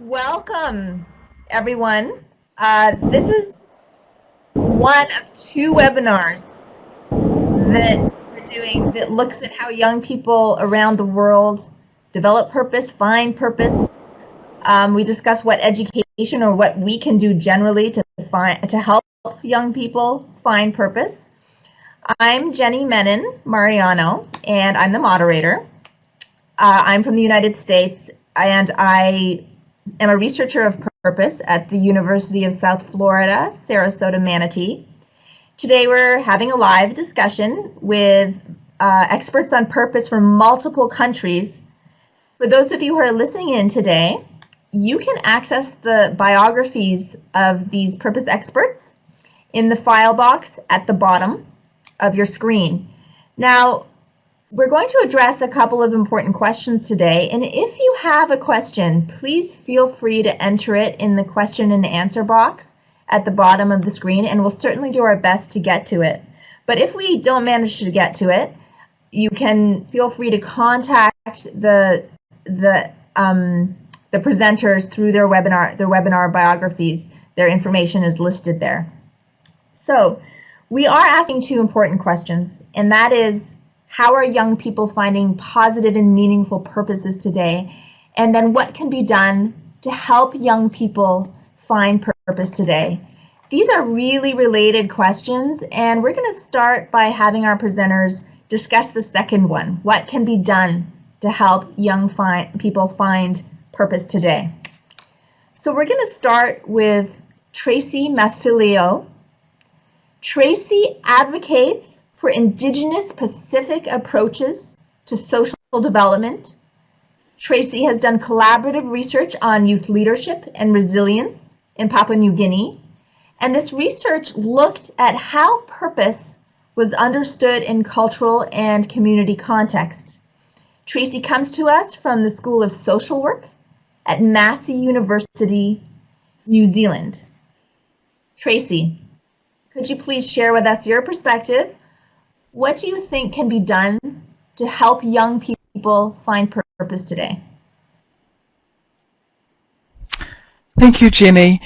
Welcome, everyone. This is one of two webinars that we're doing that looks at how young people around the world develop purpose, find purpose. We discuss what education or what we can do generally to help young people find purpose. I'm Jenny Menon Mariano, and I'm the moderator. I'm from the United States, and I am a researcher of purpose at the University of South Florida, Sarasota Manatee. Today we're having a live discussion with experts on purpose from multiple countries. For those of you who are listening in today, you can access the biographies of these purpose experts in the file box at the bottom of your screen. Now, we're going to address a couple of important questions today, and if you have a question, please feel free to enter it in the question and answer box at the bottom of the screen, and we'll certainly do our best to get to it. But if we don't manage to get to it, you can feel free to contact the presenters through their webinar biographies. Their information is listed there. So we are asking two important questions, and that is, how are young people finding positive and meaningful purposes today? And then what can be done to help young people find purpose today? These are really related questions, and we're going to start by having our presenters discuss the second one. What can be done to help young people find purpose today? So we're going to start with Tracy Maffilio. Tracy advocates for Indigenous Pacific approaches to social development. Tracy has done collaborative research on youth leadership and resilience in Papua New Guinea, and this research looked at how purpose was understood in cultural and community contexts. Tracy comes to us from the School of Social Work at Massey University, New Zealand. Tracy, could you please share with us your perspective? What do you think can be done to help young people find purpose today? Thank you, Jenny.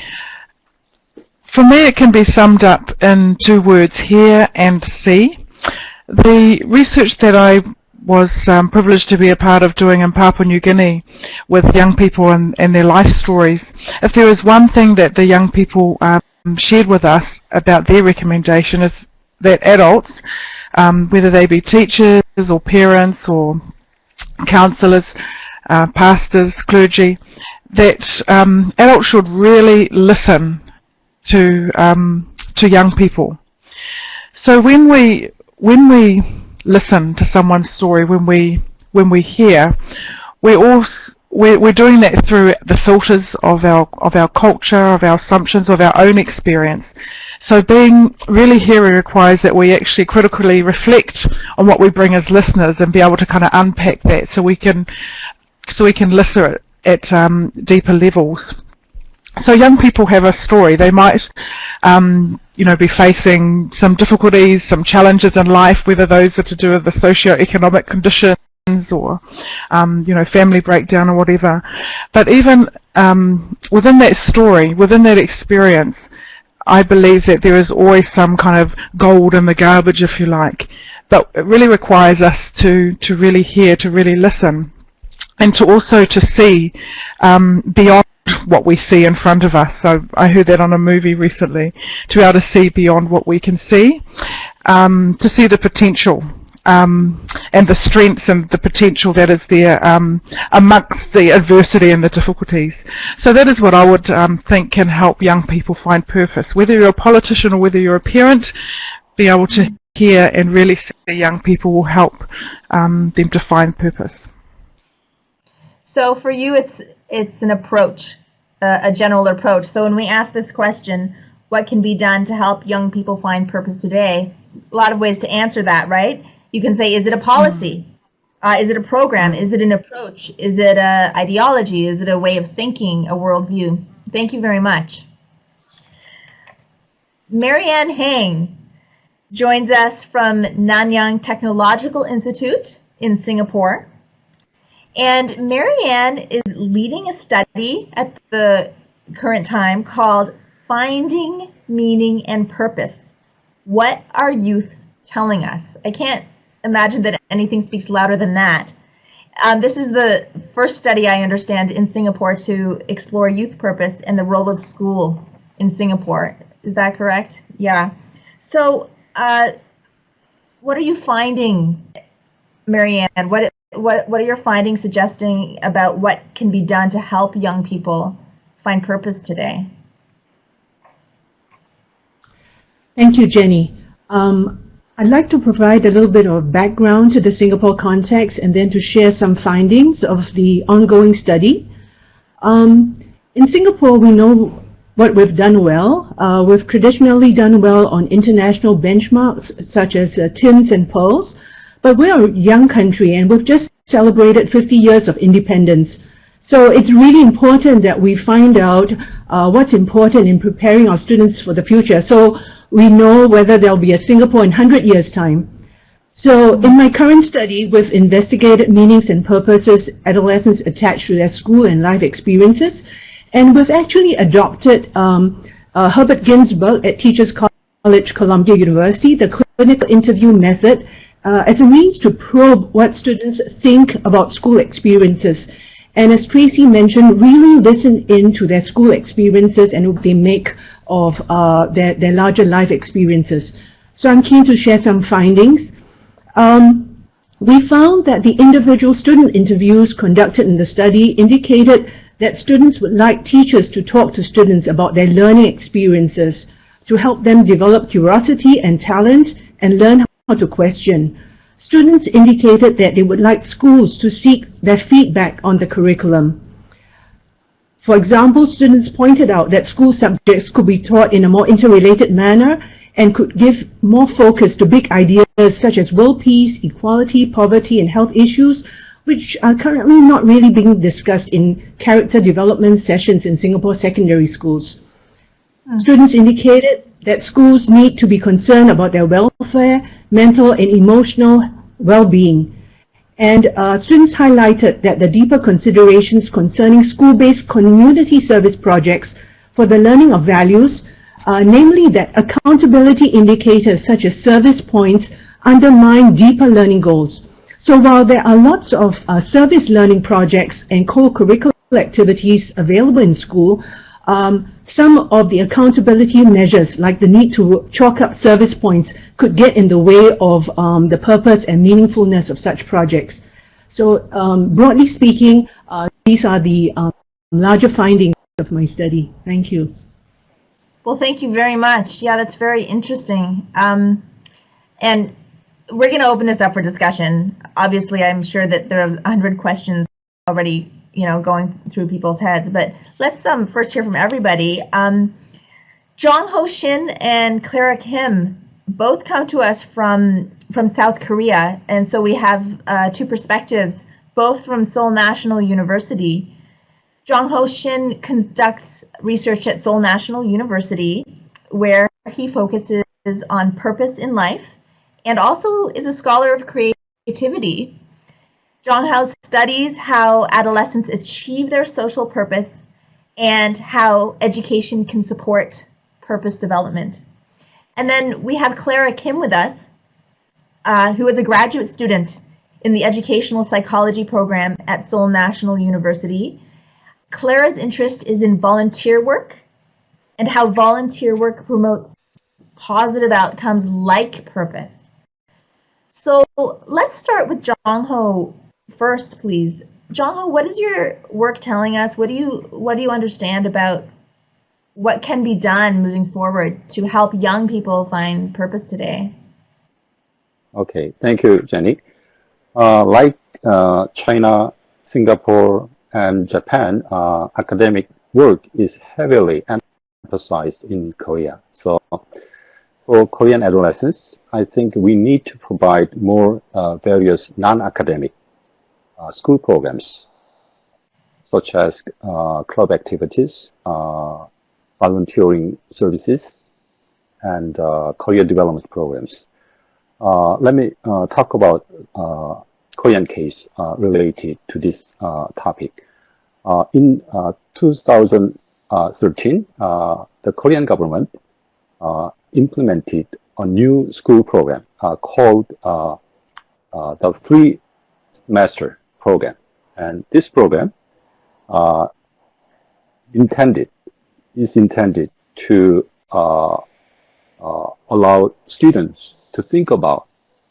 For me, it can be summed up in two words: hear and see. The research that I was privileged to be a part of doing in Papua New Guinea with young people and their life stories, if there was one thing that the young people shared with us about their recommendation, is that adults, whether they be teachers or parents or counsellors, pastors, clergy, that adults should really listen to young people. So when we listen to someone's story, when we hear, we're doing that through the filters of our culture, of our assumptions, of our own experience. So being really hearing requires that we actually critically reflect on what we bring as listeners and be able to kind of unpack that so we can listen at deeper levels. So young people have a story. They might be facing some difficulties, some challenges in life, whether those are to do with the socio-economic conditions or family breakdown or whatever. But even within that story, within that experience, I believe that there is always some kind of gold in the garbage, if you like. But it really requires us to really hear, to really listen, and to also to see beyond what we see in front of us. So I heard that on a movie recently, to be able to see beyond what we can see, to see the potential and the strengths and the potential that is there amongst the adversity and the difficulties. So that is what I would think can help young people find purpose. Whether you're a politician or whether you're a parent, be able to hear and really see young people will help them to find purpose. So for you, it's an approach, a general approach. So when we ask this question, what can be done to help young people find purpose today? A lot of ways to answer that, right? You can say, is it a policy? Is it a program? Is it an approach? Is it an ideology? Is it a way of thinking, a worldview? Thank you very much. Marianne Hang joins us from Nanyang Technological Institute in Singapore. And Marianne is leading a study at the current time called Finding Meaning and Purpose. What are youth telling us? I can't imagine that anything speaks louder than that. This is the first study I understand in Singapore to explore youth purpose and the role of school in Singapore. Is that correct? Yeah. So, what are you finding, Marianne? What are your findings suggesting about what can be done to help young people find purpose today? Thank you, Jenny. I'd like to provide a little bit of background to the Singapore context and then to share some findings of the ongoing study. In Singapore, we know what we've done well. We've traditionally done well on international benchmarks such as TIMSS and PEARLS, but we're a young country and we've just celebrated 50 years of independence. So it's really important that we find out what's important in preparing our students for the future. So we know whether there'll be a Singapore in 100 years' time. So in my current study, we've investigated meanings and purposes adolescents attach to their school and life experiences. And we've actually adopted Herbert Ginsberg at Teachers College, Columbia University, the clinical interview method, as a means to probe what students think about school experiences. And as Tracy mentioned, really listen into their school experiences and what they make of their larger life experiences. So I'm keen to share some findings. We found that the individual student interviews conducted in the study indicated that students would like teachers to talk to students about their learning experiences, to help them develop curiosity and talent and learn how to question. Students indicated that they would like schools to seek their feedback on the curriculum. For example, students pointed out that school subjects could be taught in a more interrelated manner and could give more focus to big ideas such as world peace, equality, poverty, and health issues, which are currently not really being discussed in character development sessions in Singapore secondary schools. Students indicated that schools need to be concerned about their welfare, mental and emotional well-being. And students highlighted that the deeper considerations concerning school-based community service projects for the learning of values, namely that accountability indicators such as service points undermine deeper learning goals. So while there are lots of service learning projects and co-curricular activities available in school, some of the accountability measures, like the need to chalk up service points, could get in the way of the purpose and meaningfulness of such projects. So broadly speaking, these are the larger findings of my study. Thank you. Well, thank you very much. Yeah, that's very interesting. And we're going to open this up for discussion. Obviously, I'm sure that there's 100 questions already, going through people's heads. But let's first hear from everybody. Jong Ho Shin and Clara Kim both come to us from South Korea, and so we have two perspectives, both from Seoul National University. Jong Ho Shin conducts research at Seoul National University, where he focuses on purpose in life, and also is a scholar of creativity. Jong Ho studies how adolescents achieve their social purpose and how education can support purpose development. And then we have Clara Kim with us, who is a graduate student in the educational psychology program at Seoul National University. Clara's interest is in volunteer work and how volunteer work promotes positive outcomes like purpose. So let's start with Jong Ho first, please. Jong Ho, what is your work telling us? What do you understand about what can be done moving forward to help young people find purpose today? Okay, thank you, Jenny. Like China, Singapore, and Japan, academic work is heavily emphasized in Korea. So for Korean adolescents, I think we need to provide more various non-academic school programs, such as club activities, volunteering services, and career development programs. Let me talk about Korean case related to this topic. In 2013, the Korean government implemented a new school program called the free semester program. And this program is intended to allow students to think about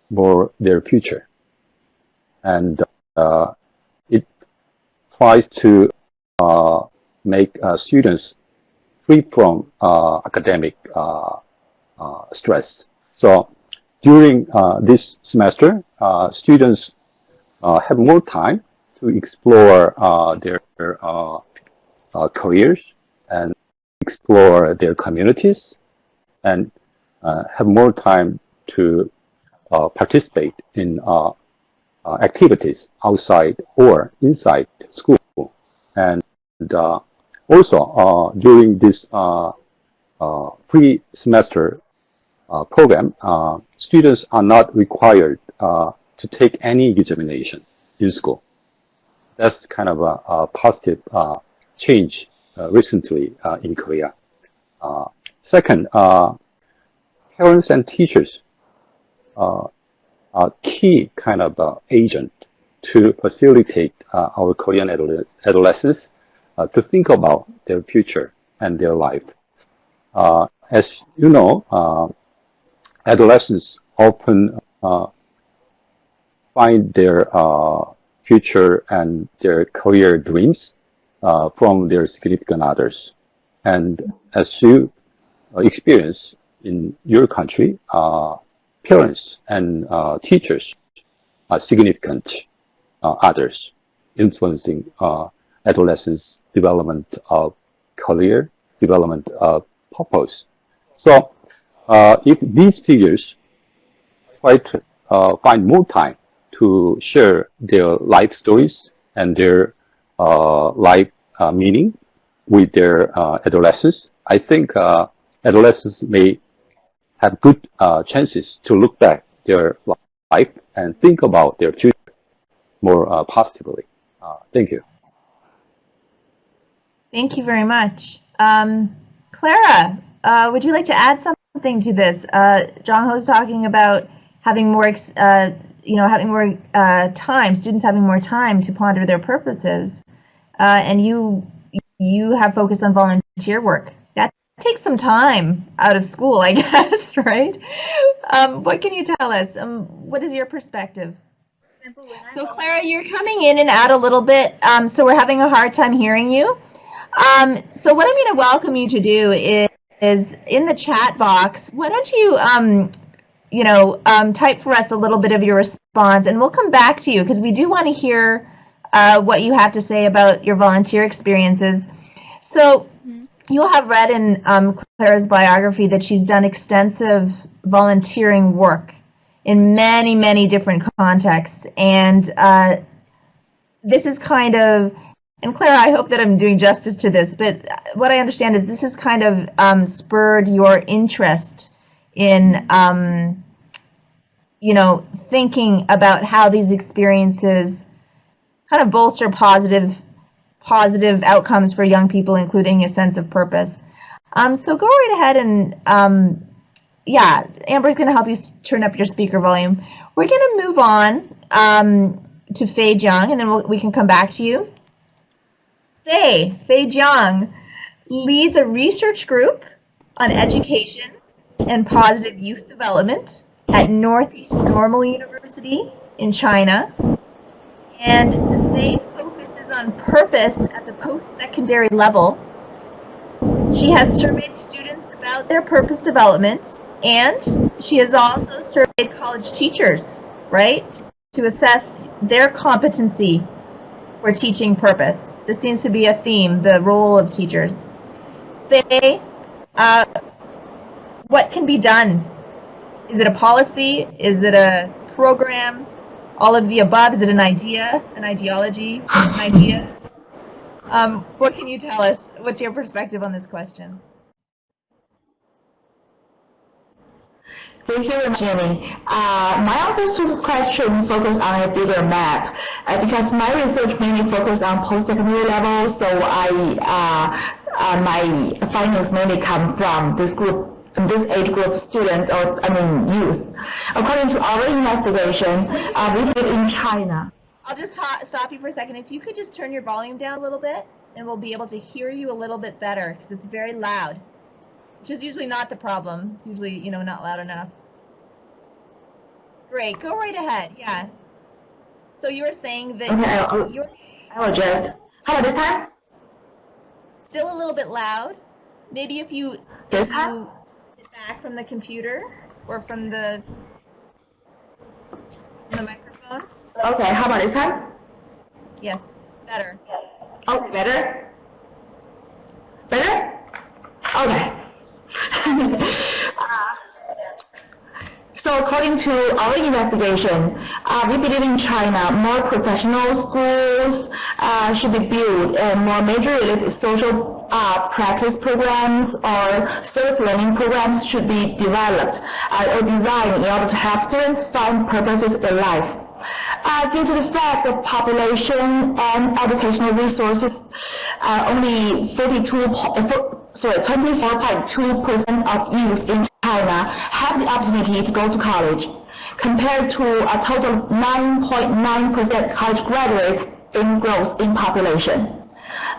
more their future. And it tries to make students free from academic stress. So during this semester, students have more time to explore their careers and explore their communities, and have more time to participate in activities outside or inside school. And also during this pre-semester program, students are not required to take any examination in school. That's kind of a positive change recently in Korea. Second, parents and teachers are key kind of agent to facilitate our Korean adolescents to think about their future and their life. As you know, adolescents often find their future and their career dreams from their significant others. And as you experience in your country, parents and teachers are significant others influencing adolescents' development of career, development of purpose. So if these figures try to find more time to share their life stories and their life meaning with their adolescents, I think adolescents may have good chances to look back their life and think about their future more positively. Thank you. Thank you very much. Clara, would you like to add something to this? Jong-ho's talking about having more, having more time, students having more time to ponder their purposes, and you have focused on volunteer work. That takes some time out of school, I guess, right? What can you tell us? What is your perspective? So Clara, you're coming in and out a little bit, so we're having a hard time hearing you. So what I'm going to welcome you to do is in the chat box, why don't you, type for us a little bit of your response, and we'll come back to you because we do want to hear what you have to say about your volunteer experiences. So you'll have read in Clara's biography that she's done extensive volunteering work in many, many different contexts. And this is kind of, and Clara, I hope that I'm doing justice to this, but what I understand is this has kind of spurred your interest in, thinking about how these experiences kind of bolster positive outcomes for young people, including a sense of purpose. So go right ahead and, Amber's going to help you turn up your speaker volume. We're going to move on to Fei Jiang, and then we can come back to you. Fei Jiang leads a research group on education and positive youth development at Northeast Normal University in China. And Fei focuses on purpose at the post-secondary level. She has surveyed students about their purpose development, and she has also surveyed college teachers, right, to assess their competency for teaching purpose. This seems to be a theme, the role of teachers. Fei, what can be done? Is it a policy? Is it a program? All of the above? Is it an idea, an ideology, an idea? What can you tell us? What's your perspective on this question? Thank you very much, Jenny. My answers to this question focus on a bigger map because my research mainly focused on post-secondary level, so my findings mainly come from this age group students, or youth. According to our investigation, we did in China. I'll just stop you for a second. If you could just turn your volume down a little bit, and we'll be able to hear you a little bit better because it's very loud. Which is usually not the problem. It's usually, not loud enough. Great, go right ahead. Yeah. So you were saying that I will adjust. How about this time? Still a little bit loud. Maybe if you sit back from the computer or from the microphone. Okay, how about this time? Yes, better. Okay, better? Better? Okay. So according to our investigation, we believe in China, more professional schools should be built and more major-related social practice programs or self-learning programs should be developed or designed in order to help students find purposes in life. Due to the fact of population and educational resources, only 24.2% of youth in China have the opportunity to go to college, compared to a total of 9.9% college graduates in growth in population.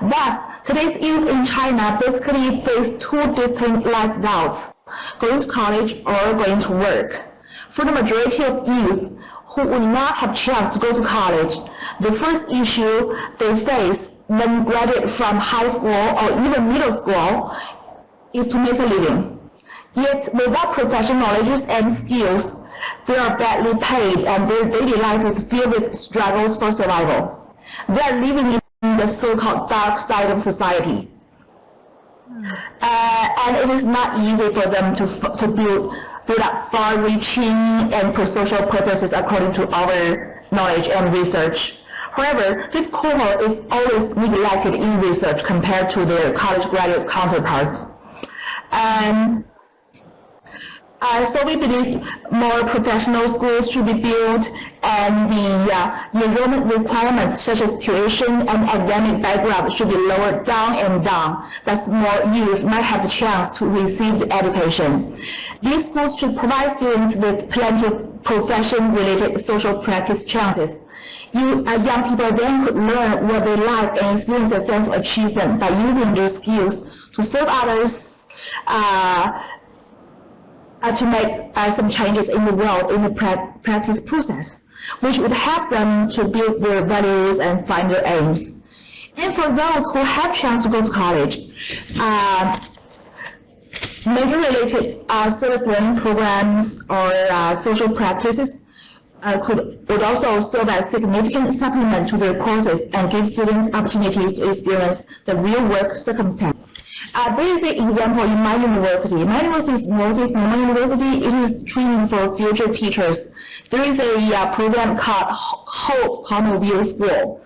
Thus, today's youth in China basically face two distinct life routes, going to college or going to work. For the majority of youth who would not have chance to go to college, the first issue they face when graduate from high school or even middle school is to make a living. Yet, without professional knowledge and skills, they are badly paid and their daily life is filled with struggles for survival. They are living in the so-called dark side of society. And it is not easy for them to build up far-reaching and pro-social purposes according to our knowledge and research. However, this cohort is always neglected in research compared to their college graduate counterparts. So we believe more professional schools should be built, and the enrollment requirements such as tuition and academic background should be lowered down and down. Thus, more youth might have the chance to receive the education. These schools should provide students with plenty of profession-related social practice chances. Young people then could learn what they like and experience a sense of achievement by using their skills to serve others, to make some changes in the world in the practice process, which would help them to build their values and find their aims. And for those who have chance to go to college, major-related self-learning programs or social practices would also serve as significant supplement to their courses and give students opportunities to experience the real work circumstance. There is an example in my university. My university is Northeast Normal University. It is training for future teachers. There is a program called Hope Automobile School.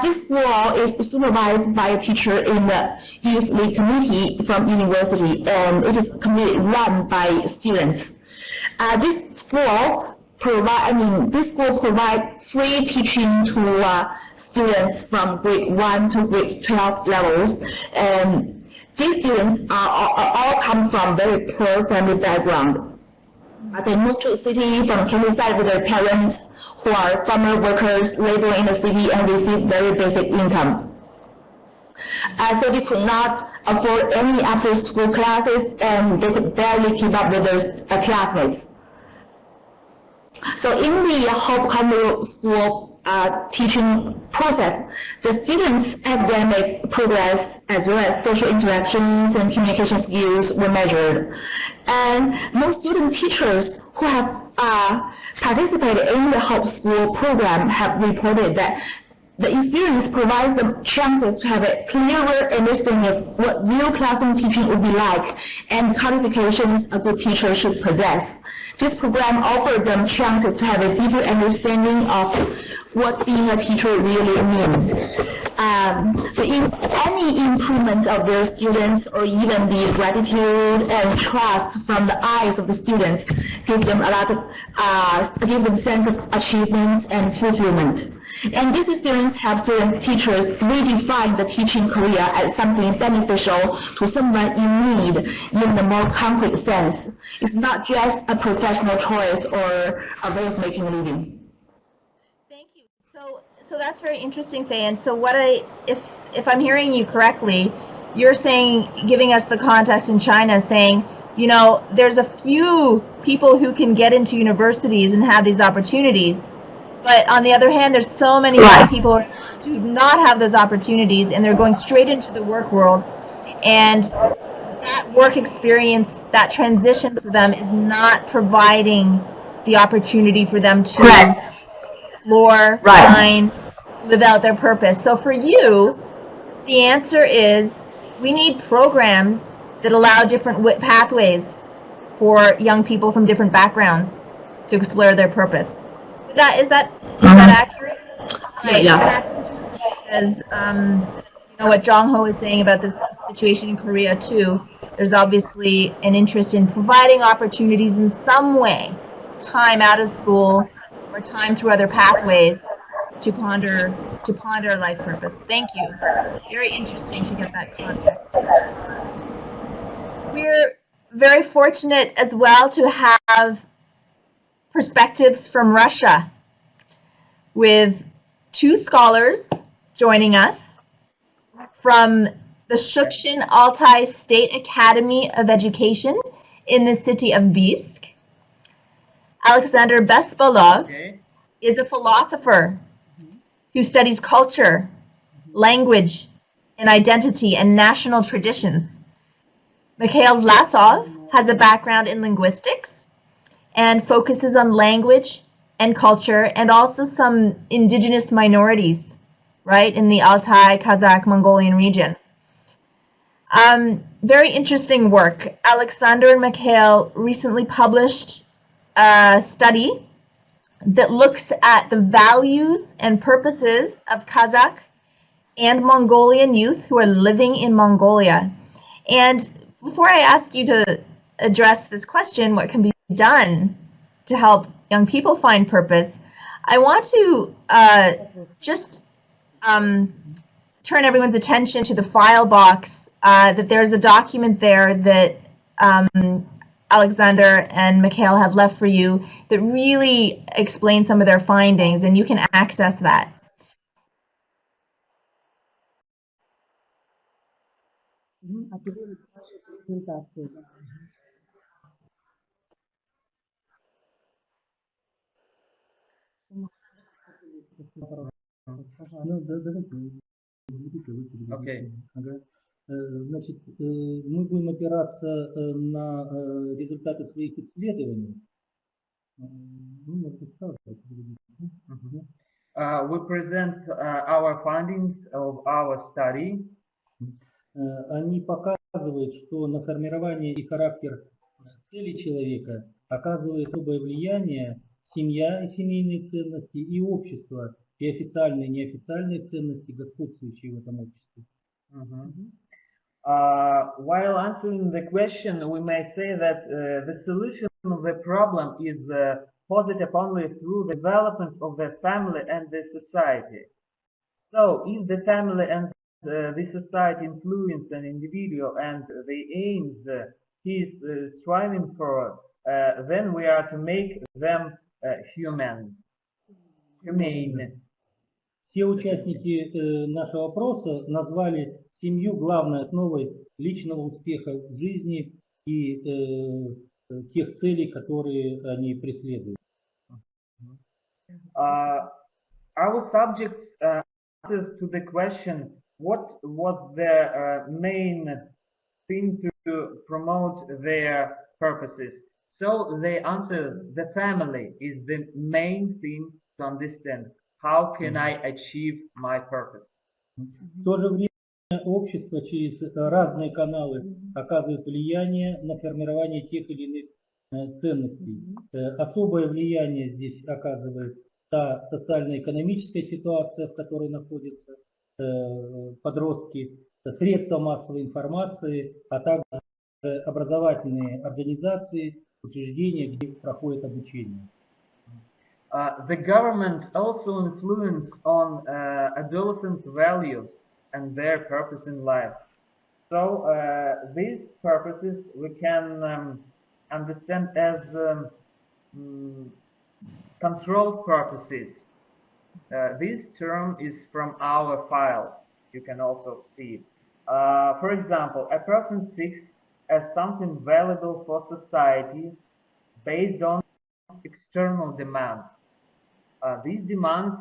This school is supervised by a teacher in the youth league committee from university, and it is completely run by students. This school provides free teaching to students from grade 1 to grade 12 levels, and these students all come from very poor family background. They moved to the city from countryside with their parents who are farmer workers laboring in the city and receive very basic income. So they could not afford any after-school classes, and they could barely keep up with their classmates. So in the Hope Automobile School teaching process, the students' academic progress as well as social interactions and communication skills were measured. And most student teachers who have participated in the Hope School program have reported that the experience provides them chances to have a clearer understanding of what real classroom teaching would be like and qualifications a good teacher should possess. This program offered them chances to have a deeper understanding of what being a teacher really means. Any improvement of their students or even the gratitude and trust from the eyes of the students give them a lot of, give them sense of achievement and fulfillment. And this experience helps the teachers redefine the teaching career as something beneficial to someone in need in the more concrete sense. It's not just a professional choice or a way of making a living. Thank you. So that's very interesting, Faye. And so if I'm hearing you correctly, you're saying, giving us the context in China, saying, you know, there's a few people who can get into universities and have these opportunities. But on the other hand, there's so many young people who do not have those opportunities, and they're going straight into the work world. And that work experience, that transition for them is not providing the opportunity for them to explore, find, live out their purpose. So for you, the answer is we need programs that allow different pathways for young people from different backgrounds to explore their purpose. Is that accurate? Right. Yeah. And that's interesting because you know what Jong Ho is saying about this situation in Korea too. There's obviously an interest in providing opportunities in some way, time out of school or time through other pathways to ponder life purpose. Thank you. Very interesting to get that context. We're very fortunate as well to have perspectives from Russia with two scholars joining us from the Shukshin Altai State Academy of Education in the city of Bisk. Alexander Bespalov is a philosopher who studies culture, language, and identity and national traditions. Mikhail Vlasov has a background in linguistics and focuses on language and culture and also some indigenous minorities, right, in the Altai, Kazakh, Mongolian region. Very interesting work. Alexander and Mikhail recently published a study that looks at the values and purposes of Kazakh and Mongolian youth who are living in Mongolia. And before I ask you to address this question, what can be done to help young people find purpose, I want to just turn everyone's attention to the file box, that there's a document there that Alexander and Mikhail have left for you that really explains some of their findings, and you can access that. Окей. Значит, мы будем опираться на результаты своих исследований. We present our findings of our study. Они показывают, что на формирование и характер цели человека оказывает особое влияние семья и семейные ценности, и общество, и официальные и неофициальные ценности, господствующие в этом обществе. While answering the question, we may say that the solution of the problem is positive only through the development of the family and the society. So, if the family and the society influence an individual and the aims he is striving for, then we are to make them humane. Все участники нашего опроса назвали семью главной основой личного успеха в жизни и тех целей, которые они преследуют. Our subjects answers to the question, what was their main thing to promote their purposes? So they answer, the family is the main thing to understand. How can I achieve my purpose? В то же время общество через разные каналы оказывает влияние на формирование тех или иных ценностей. Особое влияние здесь оказывает та социально-экономическая ситуация, в которой находятся подростки, средства массовой информации, а также образовательные организации, учреждения, где проходит обучение. The government also influence on adolescents' values and their purpose in life. So these purposes we can understand as control purposes. This term is from our file. You can also see it. For example, a person seeks as something valuable for society based on external demands. These demands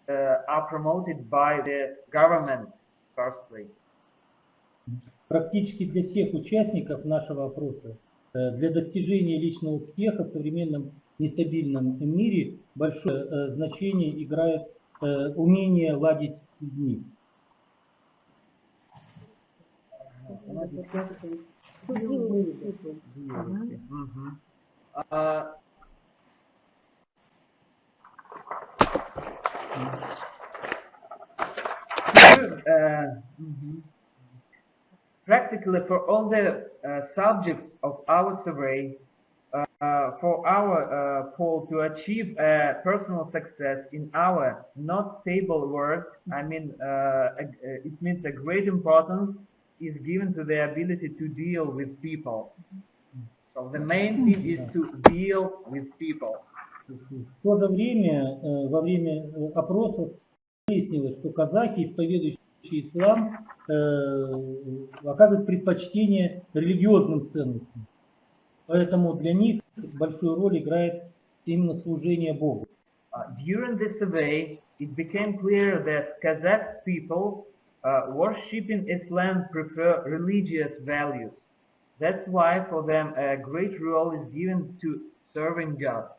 are promoted by the government, firstly. Практически для всех участников нашего опроса для достижения личного успеха в современном нестабильном мире большое значение играет умение ладить с людьми. Practically for all the subjects of our survey, for our poll to achieve personal success in our not stable work, I mean, it means a great importance is given to the ability to deal with people. So the main thing is to deal with people. В то же время, во время опросов выяснилось, что казахи, исповедующие ислам, оказывают предпочтение религиозным ценностям. Поэтому для них большую роль играет именно служение Богу. During the survey, it became clear that Kazakh people worshipping Islam prefer religious values. That's why for them a great role is given to serving God.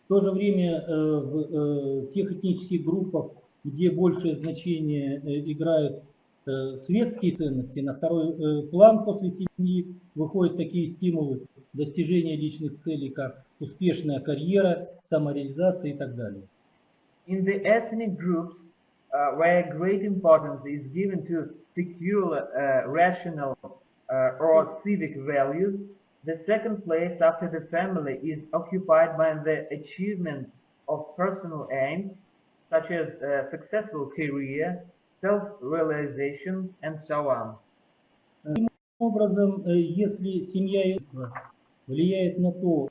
В то же время в тех этнических группах, где большее значение играют светские ценности, на второй план после семьи выходят такие стимулы достижения личных целей, как успешная карьера, самореализация и так далее. In the ethnic groups where great importance is given to secure rational or civic values, the second place after the family is occupied by the achievement of personal aims, such as successful career, self-realization, and so on. Таким образом, если семья влияет на то,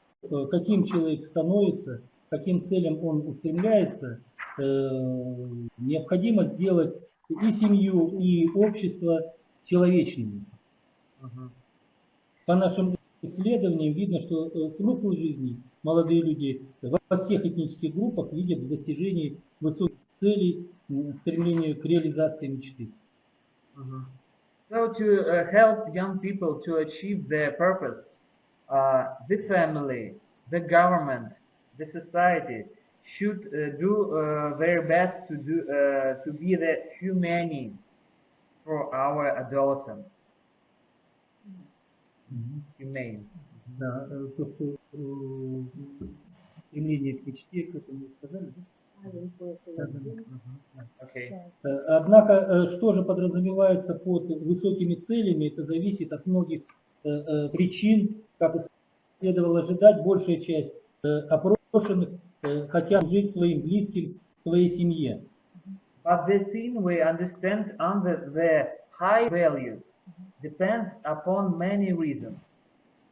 каким человек становится, к каким целям он устремляется, необходимо сделать и семью, и общество человечными. По нашим исследованиям видно, что смысл жизни молодые люди во всех этнических группах видят в достижении высоких целей, стремлению к реализации мечты. So to help young people to achieve their purpose, the family, the government, the society should do their best to be the humane for our adolescents. Humane. Да, то, что стремление к мечте, к этому сказали, да? Okay. Однако, что же подразумевается под высокими целями, это зависит от многих причин. Как следовало ожидать, большая часть опрошенных хотят жить своим близким, своей семье. But the thing we understand under the high values depends upon many reasons.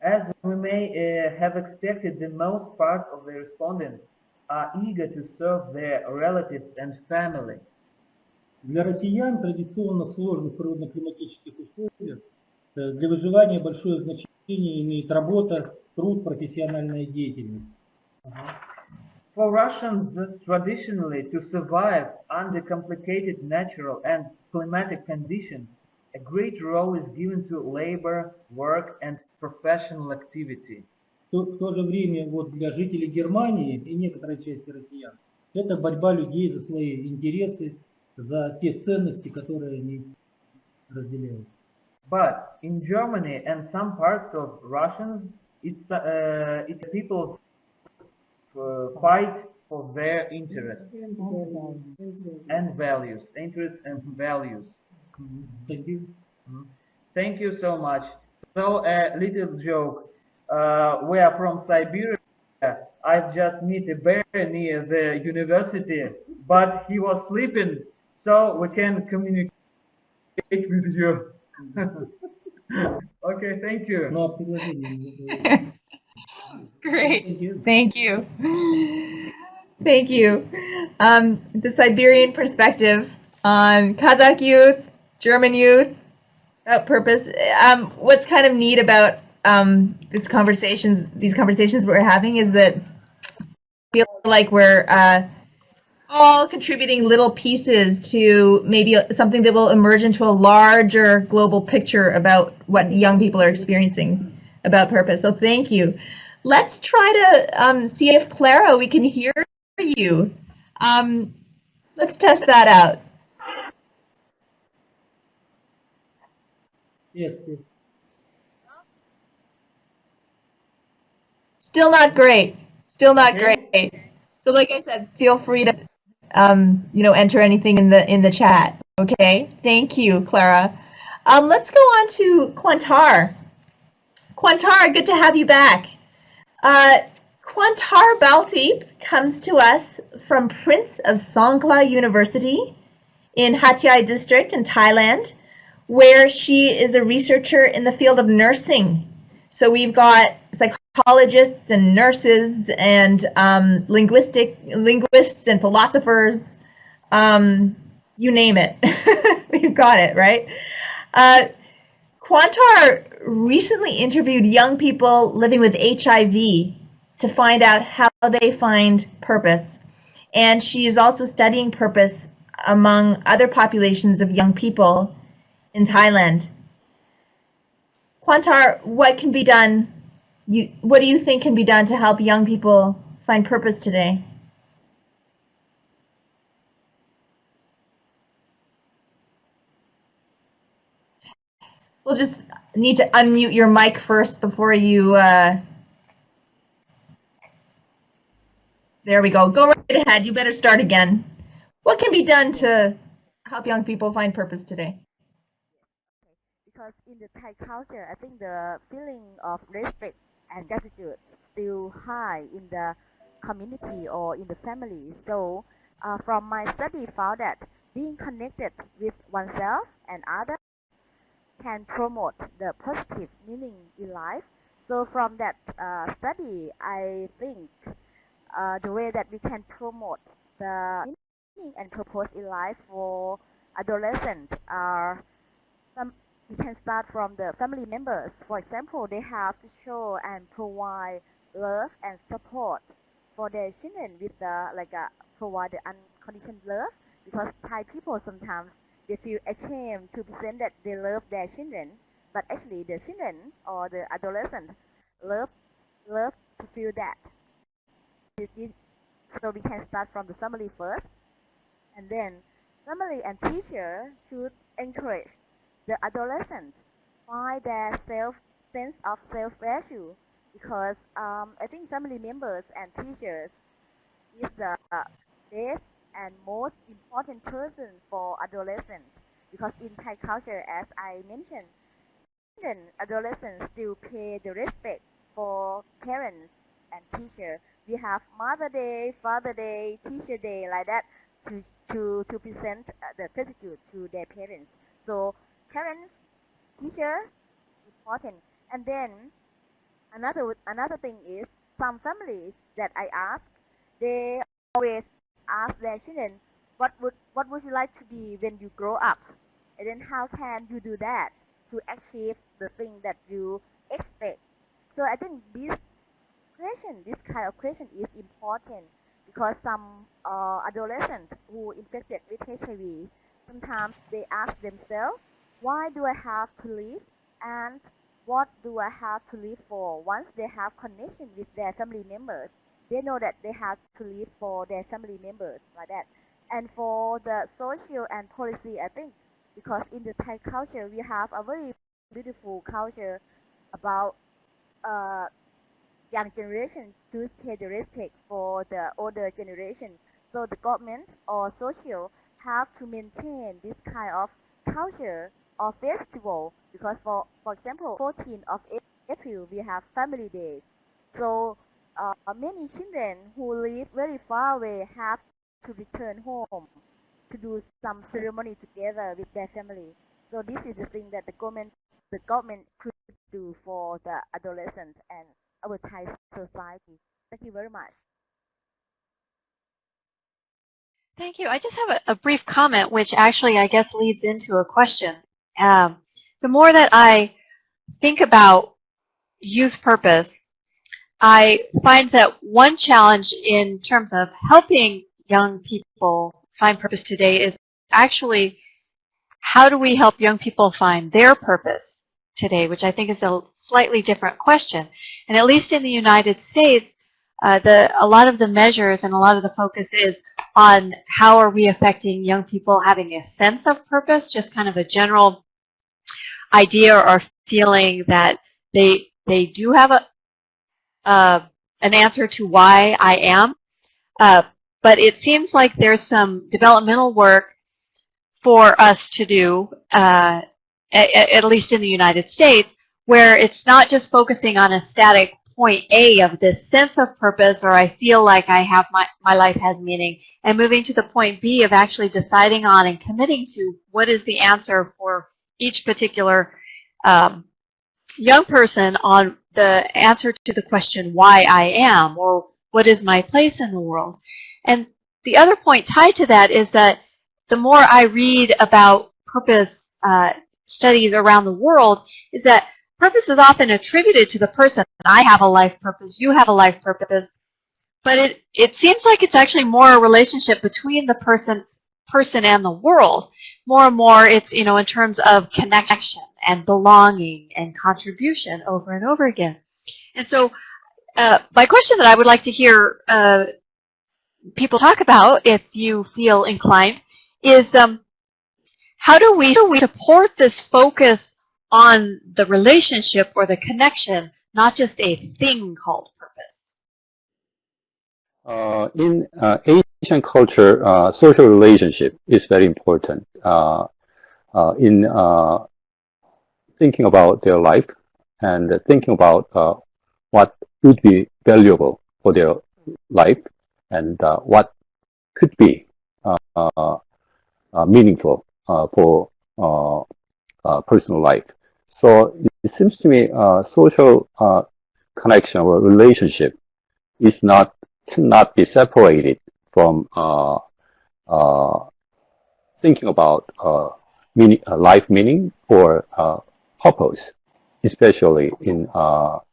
As we may have expected, the most part of the respondents are eager to serve their relatives and family. Для россиян традиционно в сложных природно-климатических условиях для выживания большое значение имеет работа, труд, профессиональная деятельность. For Russians, traditionally, to survive under complicated natural and climatic conditions, a great role is given to labor, work, and professional activity. В то же время вот для жителей Германии и некоторой части россиян это борьба людей за свои интересы, за те ценности, которые они разделяют. But in Germany and some parts of Russians, it's people fight for their interests and values, interests and values. Thank you. Thank you so much. So a little joke. we are from Siberia. I've just met a bear near the university, but he was sleeping, so we can communicate with you. Okay, thank you. Ну, а предложение? Great. Thank you. Thank you. Thank you. The Siberian perspective on Kazakh youth, German youth, about purpose. What's kind of neat about these conversations we're having is that I feel like we're all contributing little pieces to maybe something that will emerge into a larger global picture about what young people are experiencing about purpose. So thank you. Let's try to see if Clara, we can hear you. Let's test that out. Yes, yes. Still not great. Still not Okay. great. So like I said, feel free to enter anything in the chat. Okay. Thank you, Clara. Let's go on to Quantar. Quantar, good to have you back. Quantar Baltheep comes to us from Prince of Songkhla University in Hatyai district in Thailand, where she is a researcher in the field of nursing. So we've got psychologists and nurses and linguists and philosophers, you name it. We've got it, right? Quantar recently interviewed young people living with HIV to find out how they find purpose. And she is also studying purpose among other populations of young people in Thailand. Quantar, what can be done? What do you think can be done to help young people find purpose today? We'll just need to unmute your mic first before you. There we go. Go right ahead. You better start again. What can be done to help young people find purpose today? Because in the Thai culture, I think the feeling of respect and gratitude still high in the community or in the family. So from my study found that being connected with oneself and others can promote the positive meaning in life. So from that study, I think the way that we can promote the meaning and purpose in life for adolescents are we can start from the family members. For example, they have to show and provide love and support for their children with provide the unconditional love, because Thai people sometimes they feel ashamed to present that they love their children, but actually the children or the adolescent love to feel that. So we can start from the family first, and then family and teacher should encourage the adolescents find their sense of self-value, because I think family members and teachers is the best and most important person for adolescents, because in Thai culture, as I mentioned, children, adolescents still pay the respect for parents and teacher. We have Mother Day, Father Day, Teacher Day, like that, to present the gratitude to their parents. So parents, teacher, important. And then another thing is, some families that I ask, they always ask their children, what would you like to be when you grow up? And then how can you do that to achieve the thing that you expect? So I think this kind of question is important, because some adolescents who infected with HIV, sometimes they ask themselves, why do I have to live, and what do I have to live for? Once they have connection with their family members, they know that they have to live for their family members, like that. And for the social and policy, I think, because in the Thai culture, we have a very beautiful culture about young generation to pay the respect for the older generation. So the government or social have to maintain this kind of culture or festival, because for example, 14th of April, we have Family Day. So many children who live very far away have to return home to do some ceremony together with their family. So this is the thing that the government could do for the adolescents and our Thai society. Thank you very much. Thank you. I just have a brief comment, which actually I guess leads into a question. The more that I think about youth purpose, I find that one challenge in terms of helping young people find purpose today is actually how do we help young people find their purpose today, which I think is a slightly different question. And at least in the United States, a lot of the measures and a lot of the focus is on how are we affecting young people having a sense of purpose, just kind of a general idea or feeling that they do have an answer to why I am. But it seems like there's some developmental work for us to do, at least in the United States, where it's not just focusing on a static point A of this sense of purpose, or I feel like I have my life has meaning, and moving to the point B of actually deciding on and committing to what is the answer for each particular young person on the answer to the question why I am, or what is my place in the world. And the other point tied to that is that the more I read about purpose studies around the world is that purpose is often attributed to the person. I have a life purpose, you have a life purpose, but it seems like it's actually more a relationship between the person and the world. More and more it's, in terms of connection and belonging and contribution over and over again. And so my question that I would like to hear people talk about, if you feel inclined, is how do we support this focus on the relationship or the connection, not just a thing called purpose? In Asian culture, social relationship is very important in thinking about their life and thinking about what would be valuable for their life and what could be meaningful for personal life. So it seems to me social connection or relationship is cannot be separated from thinking about life meaning or purpose, especially in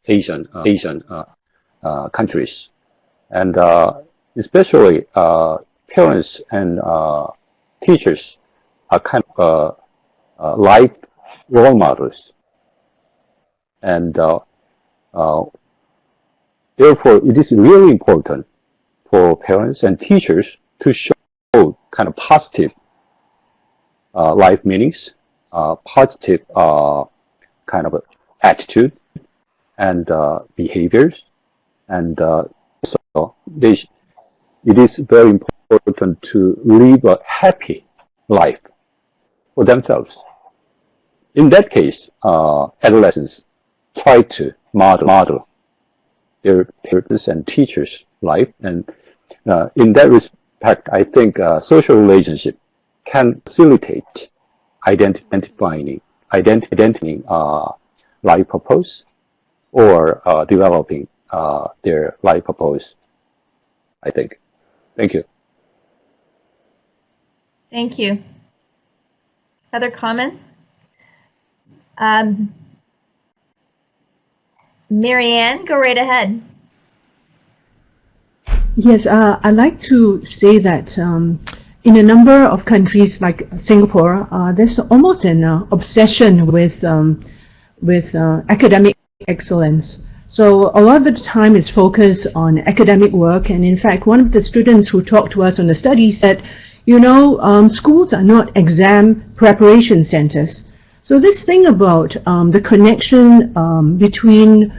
Asian countries, and especially parents and teachers are kind of life role models, and therefore it is really important for parents and teachers to show kind of positive life meanings, positive kind of attitude and behaviors, and so it is very important to live a happy life for themselves. In that case, adolescents try to model their parents and teachers' life, and in that respect, I think social relationship can facilitate identifying life purpose or developing their life purpose, I think. Thank you. Thank you. Other comments? Marianne, go right ahead. Yes, I'd like to say that in a number of countries like Singapore, there's almost an obsession with academic excellence. So a lot of the time is focused on academic work, and in fact, one of the students who talked to us on the study said, schools are not exam preparation centers. So this thing about the connection between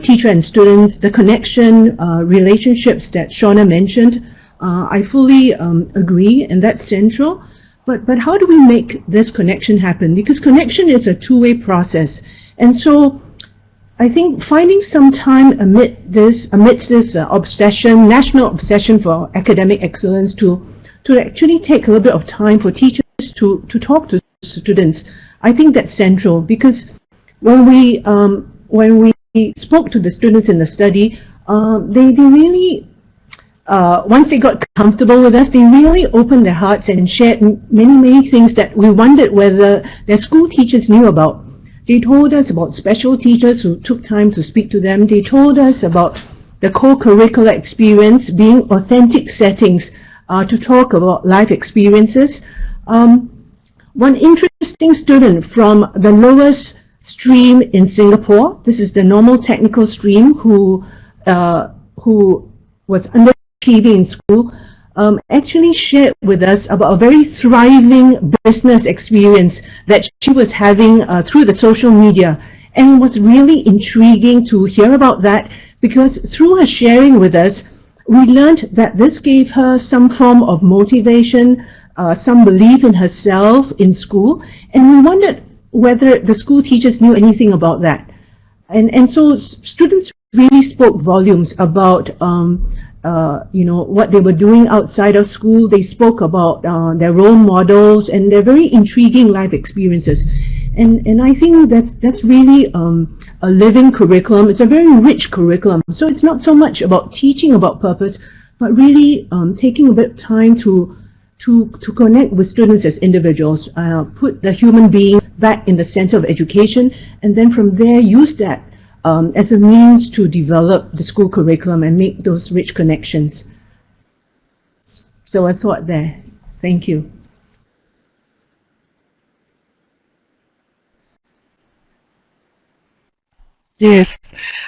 teacher and students, the connection relationships that Shauna mentioned, I fully agree, and that's central. But how do we make this connection happen? Because connection is a two-way process. And so I think finding some time amidst this national obsession for academic excellence, to actually take a little bit of time for teachers to talk to students. I think that's central, because when we spoke to the students in the study, they really, once they got comfortable with us, they really opened their hearts and shared many things that we wondered whether their school teachers knew about. They told us about special teachers who took time to speak to them. They told us about the co-curricular experience being authentic settings to talk about life experiences. One interesting student from the lowest stream in Singapore, this is the normal technical stream, who was underachieving in school, actually shared with us about a very thriving business experience that she was having through the social media. And it was really intriguing to hear about that, because through her sharing with us, we learned that this gave her some form of motivation, some belief in herself in school, and we wondered whether the school teachers knew anything about that. And so students really spoke volumes about what they were doing outside of school. They spoke about their role models and their very intriguing life experiences. And I think that's really a living curriculum. It's a very rich curriculum. So it's not so much about teaching about purpose, but really taking a bit of time to connect with students as individuals, put the human being back in the center of education, and then from there use that as a means to develop the school curriculum and make those rich connections. So I thought there. Thank you. Yes.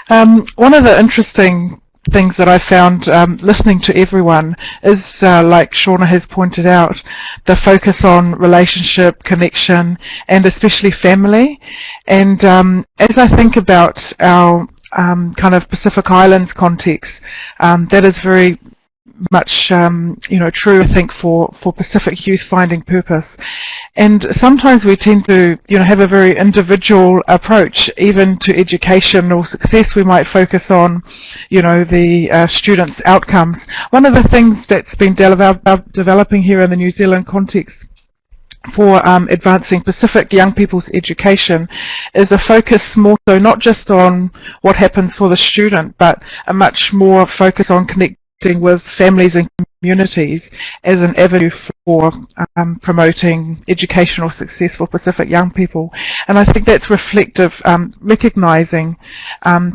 One of the interesting things that I found listening to everyone is, like Shauna has pointed out, the focus on relationship, connection, and especially family. And as I think about our kind of Pacific Islands context, that is very much true, I think, for Pacific youth finding purpose. And sometimes we tend to have a very individual approach even to education or success. We might focus on the students' outcomes. One of the things that's been developing here in the New Zealand context for advancing Pacific young people's education is a focus more so not just on what happens for the student, but a much more focus on connecting with families and communities as an avenue for promoting educational success for Pacific young people. And I think that's reflective, recognising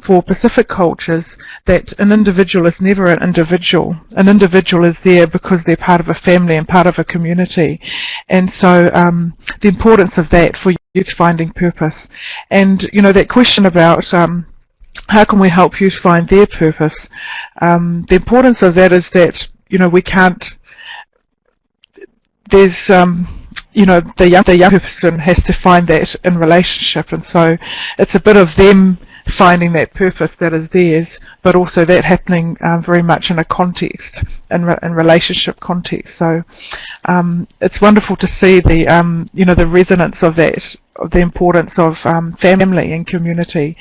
for Pacific cultures that an individual is never an individual. An individual is there because they're part of a family and part of a community. And so the importance of that for youth finding purpose. And that question about how can we help youth find their purpose? The importance of that is that we can't. There's the young person has to find that in relationship, and so it's a bit of them finding that purpose that is theirs, but also that happening very much in a context, in relationship context. So it's wonderful to see the the resonance of that, of the importance of family and community.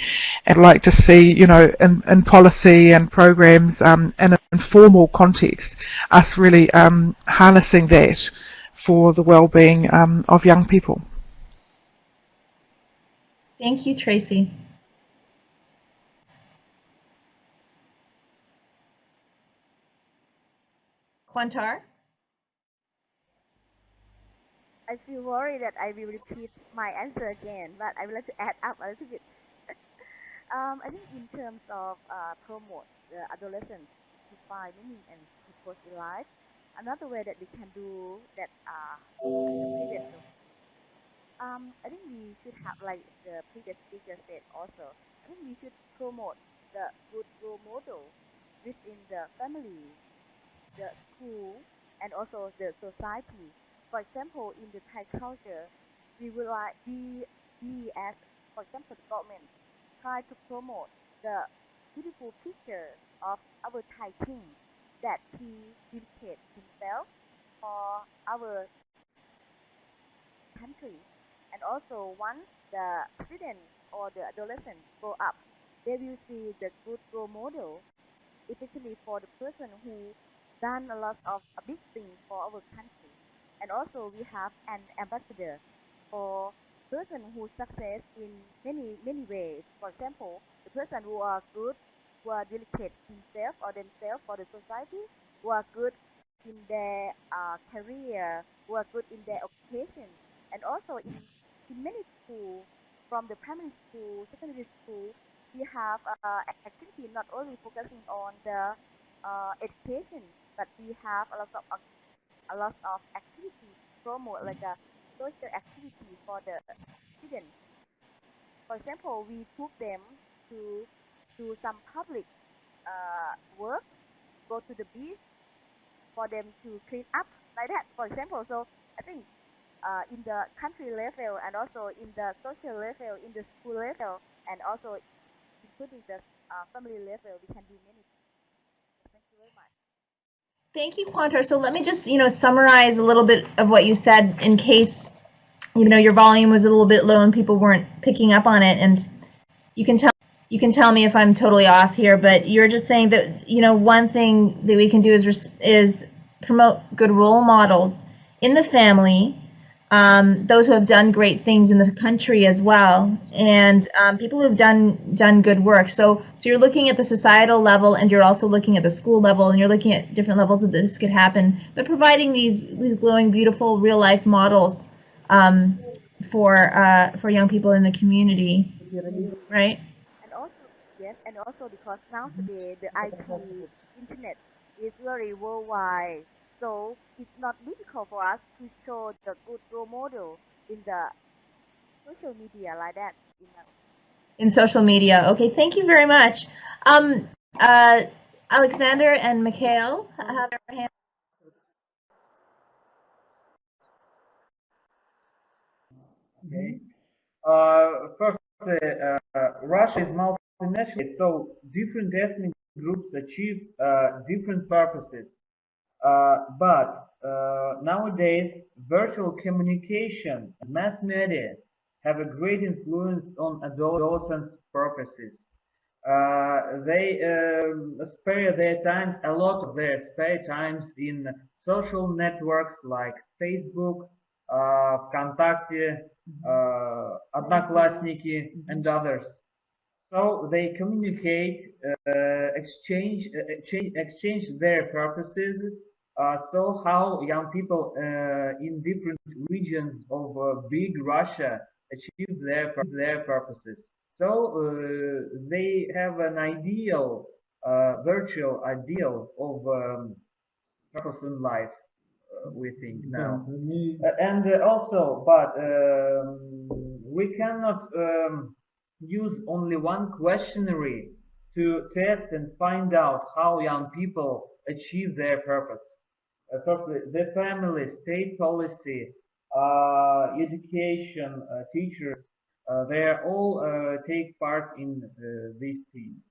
And I'd like to see in policy and programs in an informal context us really harnessing that for the well-being of young people. Thank you, Tracy. Quantar? I feel worried that I will repeat my answer again, but I would like to add up a little bit. I think in terms of promote the adolescents to find meaning and purpose in life, another way that we can do that the previous I think we should have, like the previous speaker said also, I think we should promote the good role model within the family, the school, and also the society. For example, in the Thai culture, we would like we as, for example, the government try to promote the beautiful picture of our Thai king that he dedicated himself for our country. And also once the student or the adolescent grow up, they will see the good role model, especially for the person who done a lot of a big things for our country. And also we have an ambassador for person who success in many ways. For example, the person who are good, who are dedicated himself or themselves for the society, who are good in their career, who are good in their occupation, and also in many schools, from the primary school, secondary school, we have activity not only focusing on the education, but we have a lot of activity promote like a social activity for the students. For example, we took them to do some public work, go to the beach for them to clean up like that. For example, so I think in the country level and also in the social level, in the school level, and also including the family level, we can do many things. Thank you very much. Thank you, Quantar. So let me just, summarize a little bit of what you said in case, your volume was a little bit low and people weren't picking up on it. And you can tell me if I'm totally off here, but you're just saying that, one thing that we can do is promote good role models in the family, those who have done great things in the country as well, and people who have done good work. So you're looking at the societal level, and you're also looking at the school level, and you're looking at different levels that this could happen. But providing these glowing, beautiful, real life models for young people in the community, right? And also, yes, and also because nowadays the IT, internet is very worldwide, so it's not difficult for us to show the good role model in the social media like that. In social media. Okay, thank you very much. Alexander and Mikhail have their hands. Okay. First, Russia is multinational, so different ethnic groups achieve different purposes. But nowadays, virtual communication, mass media have a great influence on adolescents' purposes. They spare their time, a lot of their spare times in social networks like Facebook, ВКонтакте, Одноклассники, and others. So they communicate, exchange their purposes. So how young people in different regions of big Russia achieve their purposes. So they have an ideal, virtual ideal of purpose in life, we think now. And also, but we cannot use only one questionnaire to test and find out how young people achieve their purpose. Firstly, the family, state policy, education, teachers, they all take part in this thing,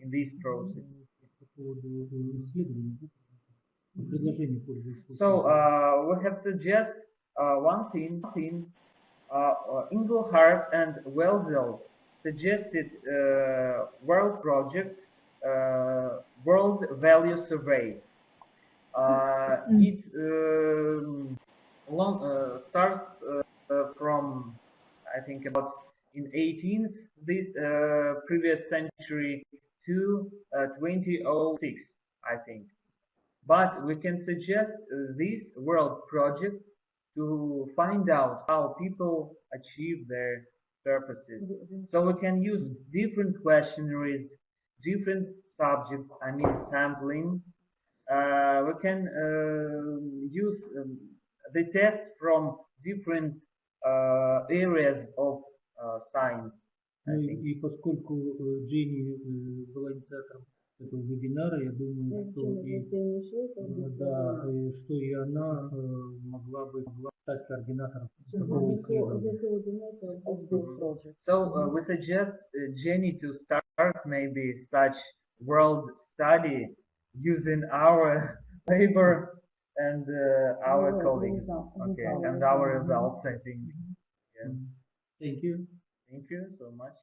in this process. So we have suggest one thing. Engelhardt and Welzel suggested World Project World Value Survey. It starts from, I think, about in 18th this previous century to 2006, I think. But we can suggest this world project to find out how people achieve their purposes. So we can use different questionnaires, different subjects, I mean sampling. We can use the test from different areas of science. И поскольку Дженни была инициатором этого вебинара, я думаю, что и она могла бы стать координатором такого исследования. So we suggest Jenny to start maybe such world study using our paper and our colleagues, okay, and our results, I think. Yeah. Thank you. Thank you so much.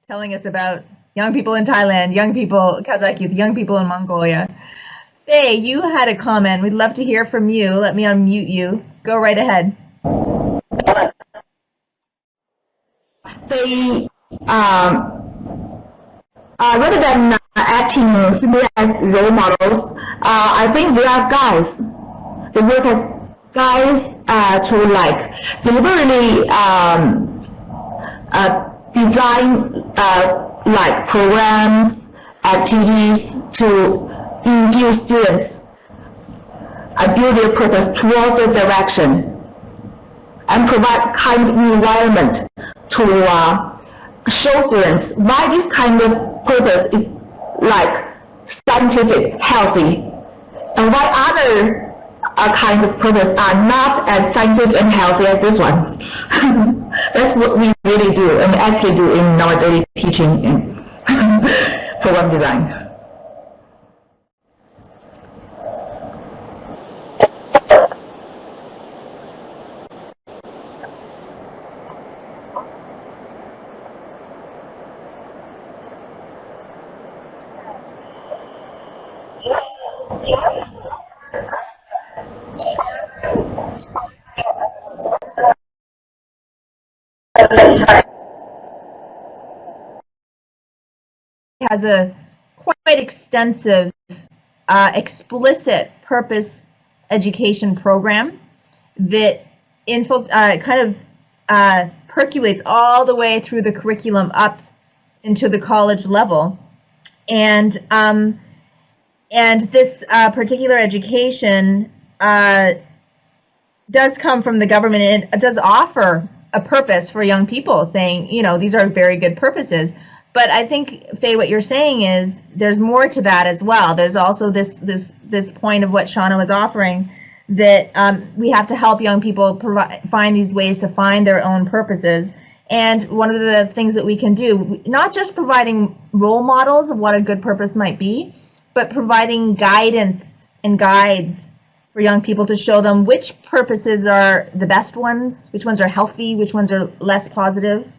telling us about young people in Thailand, young people, Kazakh youth, young people in Mongolia. Faye, you had a comment. We'd love to hear from you. Let me unmute you. Go right ahead. They, rather than acting simply as role models, I think they are guides. They work as guides to like deliberately design like programs, activities to induce students build their purpose toward the direction and provide kind of environment to show students why this kind of purpose is like scientific, healthy, and why other kind of purpose are not as scientific and healthy as this one. That's what we really do and actually do in our daily teaching and program design. Has a quite extensive, explicit purpose education program that percolates all the way through the curriculum up into the college level, and this particular education does come from the government, and it does offer a purpose for young people, saying, you know, these are very good purposes. But I think, Faye, what you're saying is there's more to that as well. There's also this point of what Shauna was offering, that we have to help young people find these ways to find their own purposes. And one of the things that we can do, not just providing role models of what a good purpose might be, but providing guidance and guides for young people to show them which purposes are the best ones, which ones are healthy, which ones are less positive.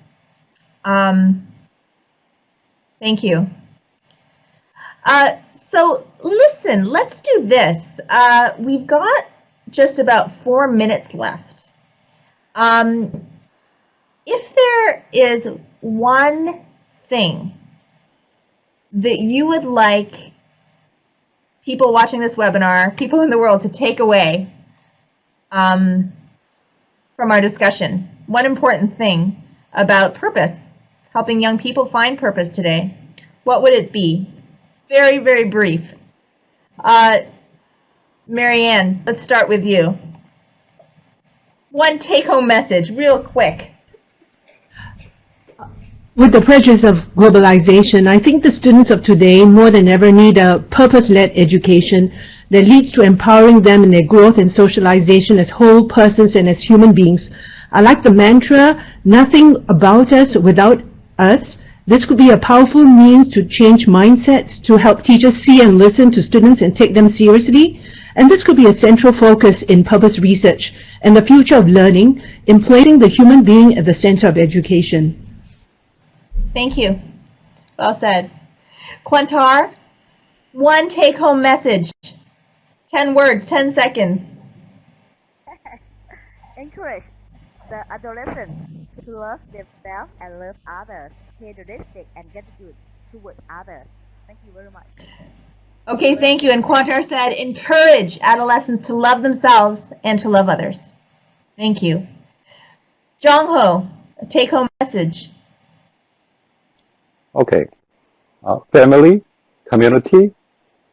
Thank you. So listen, let's do this. We've got just about 4 minutes left. If there is one thing that you would like people watching this webinar, people in the world, to take away from our discussion, one important thing about purpose, helping young people find purpose today, what would it be? Very, very brief. Marianne, let's start with you. One take-home message, real quick. With the pressures of globalization, I think the students of today more than ever need a purpose-led education that leads to empowering them in their growth and socialization as whole persons and as human beings. I like the mantra, nothing about us without us. This could be a powerful means to change mindsets, to help teachers see and listen to students and take them seriously. And this could be a central focus in purpose research and the future of learning, in placing the human being at the center of education. Thank you. Well said. Quantar, one take-home message. 10 words, 10 seconds. Encourage the adolescents to love themselves and love others, pay the respect and gratitude towards others. Thank you very much. Okay, thank you. And Quantar said, encourage adolescents to love themselves and to love others. Thank you. Jong-ho, a take-home message. Okay. Family, community,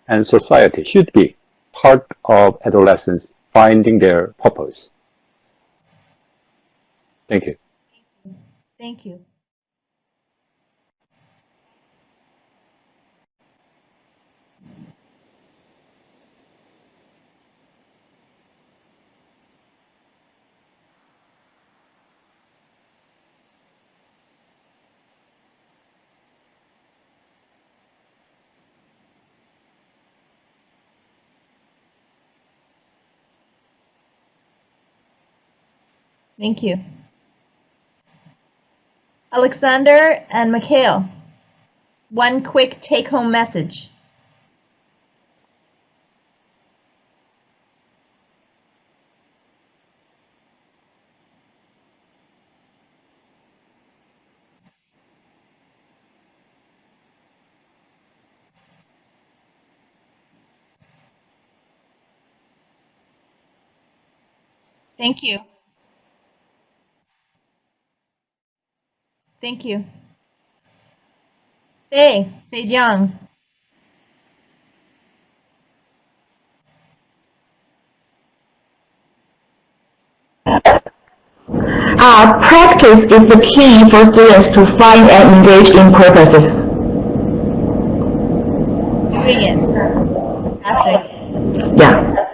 and society should be part of adolescents finding their purpose. Thank you. Thank you. Thank you. Alexander and Mikhail, one quick take-home message. Thank you. Thank you. Fei Jiang. Practice is the key for students to find and engage in purposes. Doing it. Fantastic. Yeah.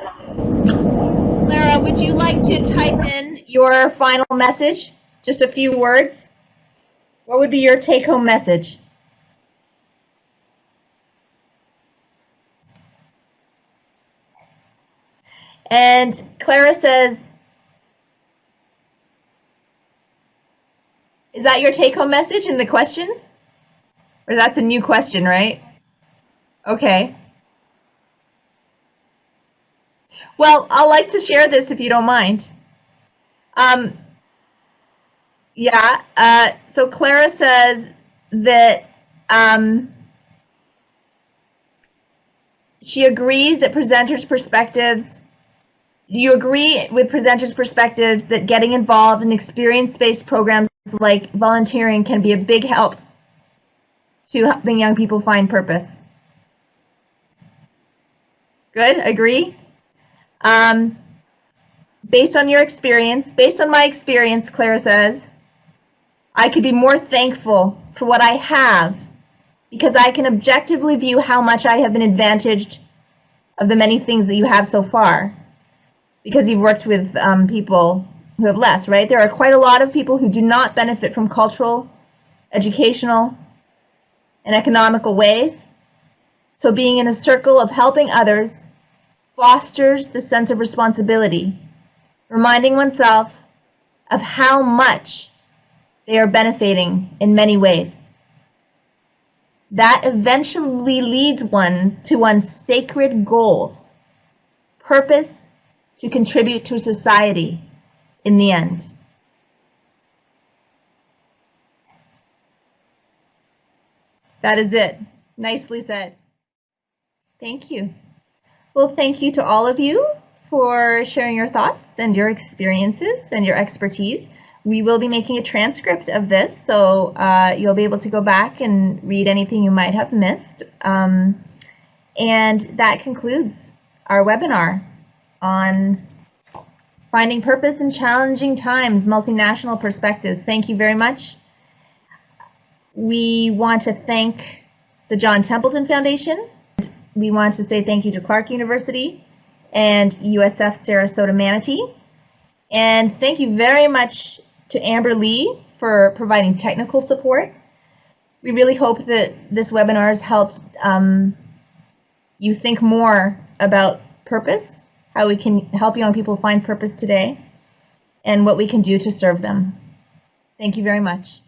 Clara, would you like to type in your final message? Just a few words. What would be your take-home message? And Clara says, is that your take-home message in the question? Or that's a new question, right? Okay. Well, I'd like to share this if you don't mind. So Clara says that she agrees that presenters' perspectives, you agree with presenters' perspectives that getting involved in experience-based programs like volunteering can be a big help to helping young people find purpose. Good, agree? Based on your experience, based on my experience, Clara says, I could be more thankful for what I have because I can objectively view how much I have been advantaged of the many things that you have so far because you've worked with people who have less, right? There are quite a lot of people who do not benefit from cultural, educational, and economical ways. So being in a circle of helping others fosters the sense of responsibility, reminding oneself of how much they are benefiting in many ways. That eventually leads one to one's sacred goals, purpose to contribute to society in the end. That is it. Nicely said. Thank you. Well, thank you to all of you for sharing your thoughts and your experiences and your expertise. We will be making a transcript of this, so you'll be able to go back and read anything you might have missed. And that concludes our webinar on finding purpose in challenging times, multinational perspectives. Thank you very much. We want to thank the John Templeton Foundation. We want to say thank you to Clark University and USF Sarasota Manatee. And thank you very much to Amber Lee for providing technical support. We really hope that this webinar has helped you think more about purpose, how we can help young people find purpose today, and what we can do to serve them. Thank you very much.